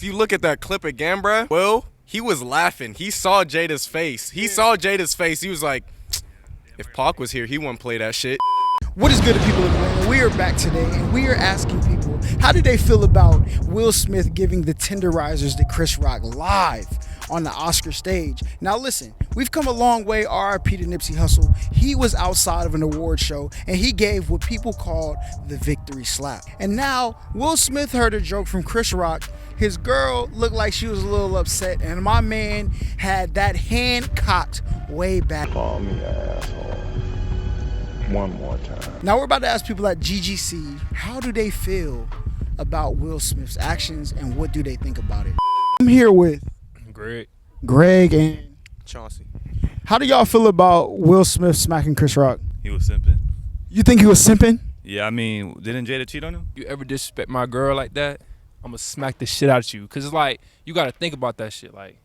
If you look at that clip again, bruh, Will, he was laughing. He saw Jada's face. He saw Jada's face. He was like, if Pac was here, he wouldn't play that shit. What is good to people in Atlanta? We are back today and we are asking people, how do they feel about Will Smith giving the tenderizers to Chris Rock live on the Oscar stage? Now listen, we've come a long way, RIP to Nipsey Hussle. He was outside of an award show and he gave what people called the victory slap. And now Will Smith heard a joke from Chris Rock. His girl looked like she was a little upset and my man had that hand cocked way back. Call me asshole. One more time. Now we're about to ask people at GGC, how do they feel about Will Smith's actions and what do they think about it? I'm here with Greg and Chauncy. How do y'all feel about Will Smith smacking Chris Rock? He was simping. You think he was simping? Yeah, I mean, didn't Jada cheat on him? You ever disrespect my girl like that, I'm gonna smack the shit out of you. Cause it's like, you gotta think about that shit. Like,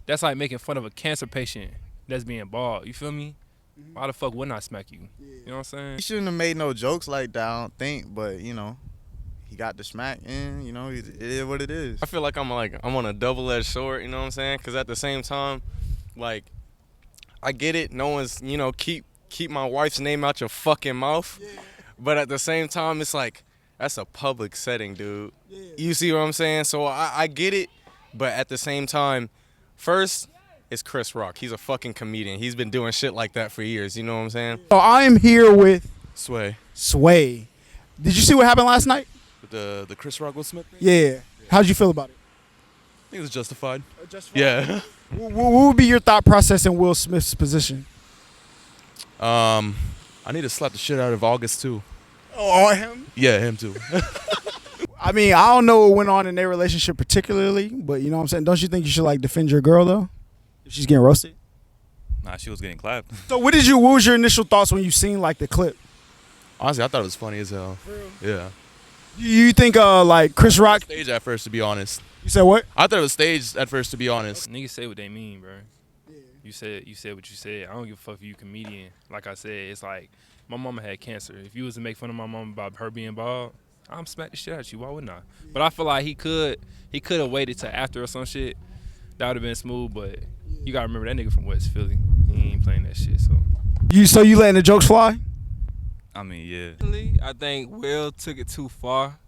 that's like making fun of a cancer patient that's being bald. You feel me? Why the fuck wouldn't I smack you? You know what I'm saying? He shouldn't have made no jokes like that, I don't think. But, you know, he got the smack and, you know, it is what it is. I feel like I'm on a double-edged sword, you know what I'm saying? Because at the same time, like, I get it. No one's, you know, keep my wife's name out your fucking mouth. Yeah. But at the same time, it's like, that's a public setting, dude. Yeah. You see what I'm saying? So I get it. But at the same time, first, it's Chris Rock. He's a fucking comedian. He's been doing shit like that for years. You know what I'm saying? So I am here with Sway. Did you see what happened last night? With the Chris Rock Will Smith thing? Yeah. How'd you feel about it? I think it was justified. Justified? Yeah. What would be your thought process in Will Smith's position? I need to slap the shit out of August too. Oh, him? Yeah, him too. I mean, I don't know what went on in their relationship particularly, but you know what I'm saying? Don't you think you should like defend your girl though? If she's getting roasted? Nah, she was getting clapped. So what was your initial thoughts when you seen like the clip? Honestly, I thought it was funny as hell. For real? Yeah. You think like Chris Rock? Staged at first, to be honest. You said what? I thought it was staged at first, to be honest. Niggas say what they mean, bro. Yeah. You said what you said. I don't give a fuck if you comedian. Like I said, it's like my mama had cancer. If you was to make fun of my mama about her being bald, I'm smack the shit out of you. Why wouldn't I? Yeah. But I feel like he could have waited till after or some shit. That would have been smooth, but you gotta remember that nigga from West Philly. He ain't playing that shit, so. You letting the jokes fly? I mean, yeah. I think Will took it too far.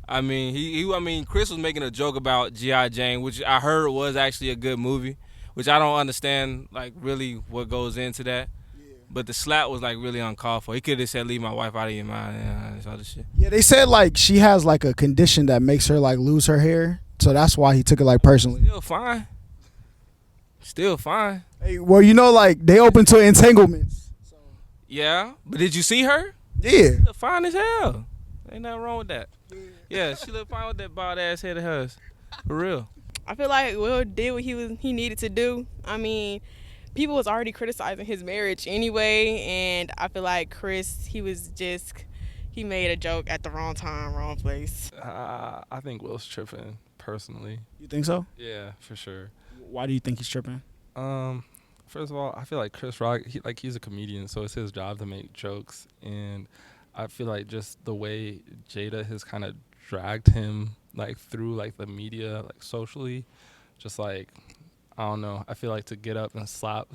I mean, Chris was making a joke about G.I. Jane, which I heard was actually a good movie, which I don't understand, like, really what goes into that. Yeah. But the slap was, like, really uncalled for. He could have said, leave my wife out of your mind and this other shit. Yeah, they said, like, she has, like, a condition that makes her, like, lose her hair. So that's why he took it, like, personally. Still fine. Hey, well, you know, like, they open to entanglements. So. Yeah, but did you see her? Yeah. She look fine as hell. Ain't nothing wrong with that. Yeah, she look fine with that bald ass head of hers. For real. I feel like Will did what he needed to do. I mean, people was already criticizing his marriage anyway, and I feel like Chris, he made a joke at the wrong time, wrong place. I think Will's tripping, personally. You think so? Yeah, for sure. Why do you think he's tripping? First of all, I feel like Chris Rock, he's a comedian, so it's his job to make jokes, and I feel like just the way Jada has kind of dragged him like through like the media, like socially, just like, I don't know. I feel like to get up and slap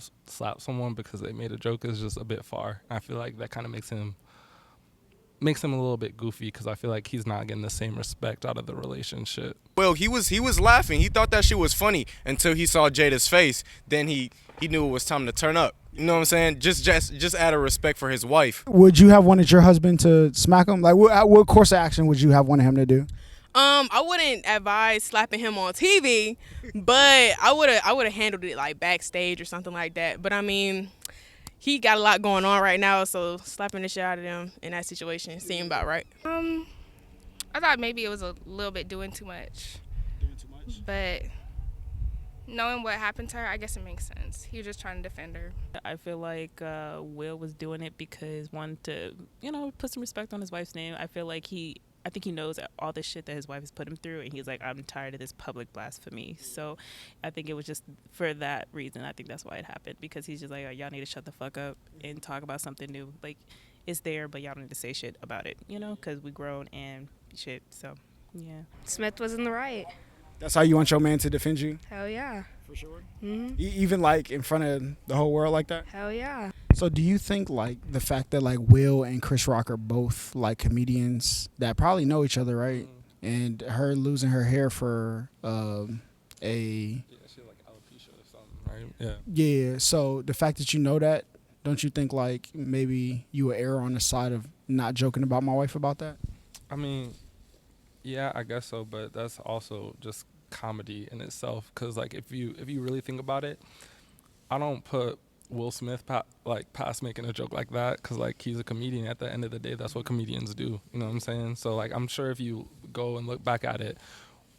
someone because they made a joke is just a bit far. I feel like that kind of makes him a little bit goofy because I feel like he's not getting the same respect out of the relationship. Well, he was laughing. He thought that shit was funny until he saw Jada's face. Then he knew it was time to turn up. You know what I'm saying? Just out of respect for his wife. Would you have wanted your husband to smack him? Like, what course of action would you have wanted him to do? I wouldn't advise slapping him on TV, but I would have handled it like backstage or something like that. But I mean, he got a lot going on right now, so slapping the shit out of him in that situation seemed about right. I thought maybe it was a little bit doing too much. But knowing what happened to her, I guess it makes sense. He was just trying to defend her. I feel like Will was doing it because wanted to, put some respect on his wife's name. I think he knows all the shit that his wife has put him through, and he's like, I'm tired of this public blasphemy. So I think it was just for that reason. I think that's why it happened, because he's just like, oh, y'all need to shut the fuck up and talk about something new. Like, it's there, but y'all don't need to say shit about it, because we grown and shit. So, yeah. Smith was in the right. That's how you want your man to defend you? Hell yeah. For sure. Mhm. Even like in front of the whole world like that? Hell yeah. So do you think like the fact that like Will and Chris Rock are both like comedians that probably know each other, right? And her losing her hair for a Yeah, she had like alopecia or something, right? Yeah. yeah, so the fact that you know that, don't you think like maybe you would err on the side of not joking about my wife about that? I mean, yeah, I guess so, but that's also just comedy in itself. Cause like if you really think about it, I don't put Will Smith past making a joke like that, cause like he's a comedian. At the end of the day, that's what comedians do. You know what I'm saying? So like I'm sure if you go and look back at it,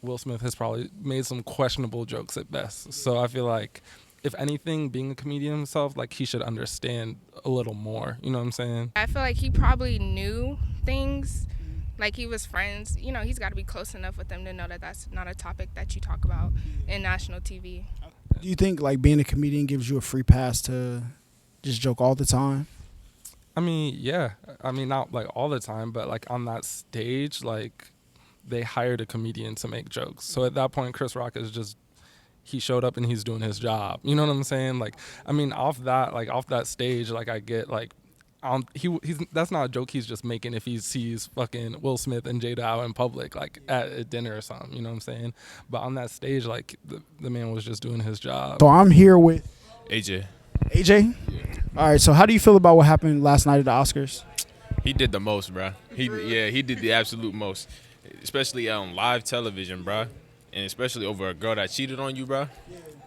Will Smith has probably made some questionable jokes at best. So I feel like if anything, being a comedian himself, like he should understand a little more. You know what I'm saying? I feel like he probably knew things. Like he was friends. You know, he's got to be close enough with them to know that that's not a topic that you talk about in national TV. Do you think like being a comedian gives you a free pass to just joke all the time? I mean, yeah. I mean, not like all the time, but like on that stage, like they hired a comedian to make jokes. So at that point, Chris Rock is just, he showed up and he's doing his job. You know what I'm saying? Like, I mean, off that stage, like I get like, he's that's not a joke he's just making if he sees fucking Will Smith and Jada out in public, like at a dinner or something. You know what I'm saying? But on that stage, like the man was just doing his job. So I'm here with AJ. AJ. All right. So how do you feel about what happened last night at the Oscars? He did the most, bro. He did the absolute most, especially on live television, bro, and especially over a girl that cheated on you, bro,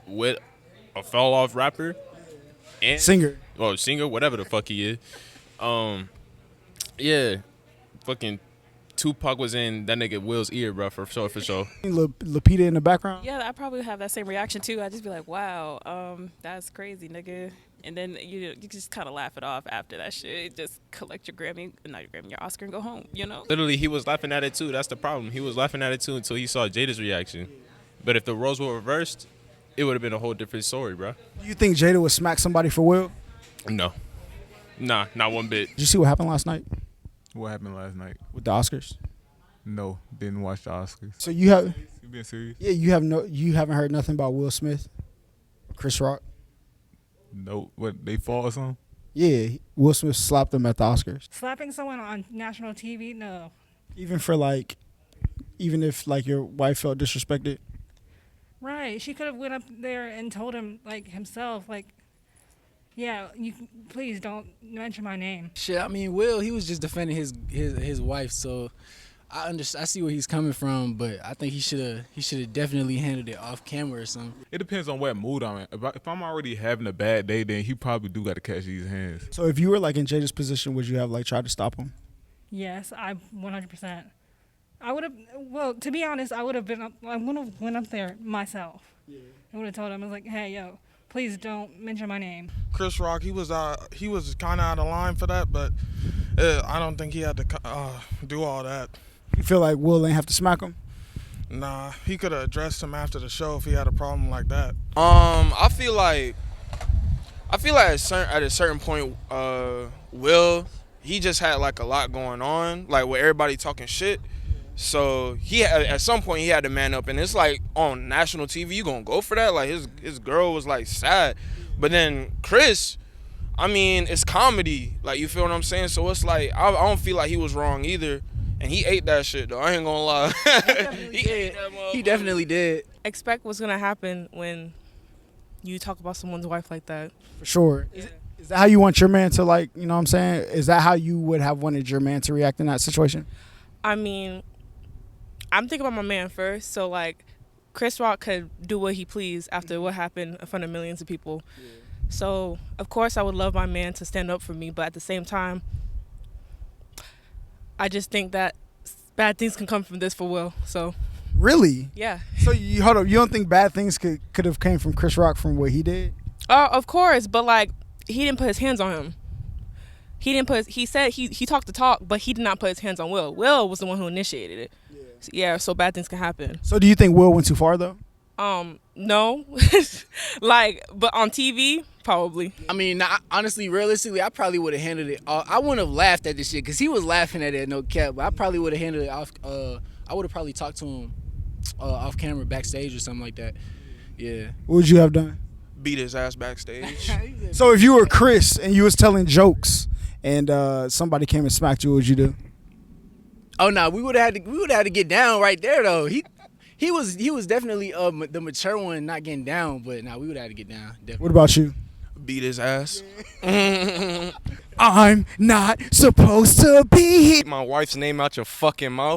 with a fall off rapper and Singer. Well, singer, whatever the fuck he is. Yeah, fucking Tupac was in that nigga Will's ear, bro, for sure. Lupita in the background. Yeah, I probably have that same reaction too. I just be like, wow, that's crazy, nigga. And then you just kind of laugh it off after that shit. Just collect your your Oscar and go home, you know? Literally, he was laughing at it too. That's the problem. He was laughing at it too until he saw Jada's reaction. But if the roles were reversed, it would have been a whole different story, bro. Do you think Jada would smack somebody for Will? No. Nah, not one bit. Did you see what happened last night What happened last night? with the Oscars? No, didn't watch the Oscars. So you have, You being serious? yeah, you haven't heard nothing about Will Smith, Chris Rock. No, what, they fought or something? Yeah, Will Smith slapped him at the Oscars. Slapping someone on national TV? No. Even if like your wife felt disrespected. Right. She could have went up there and told him like himself, like, yeah, please don't mention my name. Shit, I mean, Will, he was just defending his wife, so I see where he's coming from, but I think he should have definitely handled it off camera or something. It depends on what mood I'm in. If I'm already having a bad day, then he probably do got to catch these hands. So if you were like in Jada's position, would you have like tried to stop him? Yes, I 100%. I would have. Well, to be honest, I would have went up there myself. Yeah. I would have told him, I was like, hey, yo, please don't mention my name. Chris Rock, he was kind of out of line for that, but I don't think he had to do all that. You feel like Will ain't have to smack him? Nah, he could have addressed him after the show if he had a problem like that. I feel like at a certain point, Will, he just had like a lot going on, like with everybody talking shit. So at some point he had to man up, and it's like on national TV, you gonna go for that? Like his girl was like sad, but then Chris, I mean, it's comedy, like, you feel what I'm saying? So it's like I don't feel like he was wrong either, and he ate that shit though. I ain't gonna lie. He definitely did. Expect what's gonna happen when you talk about someone's wife like that. For sure. Yeah. Is that how you want your man to, like, you know what I'm saying? Is that how you would have wanted your man to react in that situation? I mean, I'm thinking about my man first, so like Chris Rock could do what he pleased after what happened in front of millions of people. Yeah. So of course I would love my man to stand up for me, but at the same time, I just think that bad things can come from this for Will. So really? Yeah. So hold up, you don't think bad things could have came from Chris Rock from what he did? Of course, but like he didn't put his hands on him. He said he talked the talk, but he did not put his hands on Will. Will was the one who initiated it. Yeah, so bad things can happen. So do you think Will went too far though? No. But on TV, probably. I mean, honestly, realistically, I probably would have handled it. I wouldn't have laughed at this shit because he was laughing at it, no cap. But I probably would have handled it off. I would have probably talked to him off camera backstage or something like that. Yeah. What would you have done? Beat his ass backstage. So if you were Chris and you was telling jokes and somebody came and smacked you, what would you do? Oh no, we would have had to get down right there though. He was definitely the mature one, not getting down. But we would have to get down. Definitely. What about you? Beat his ass. I'm not supposed to be here. Keep my wife's name out your fucking mouth.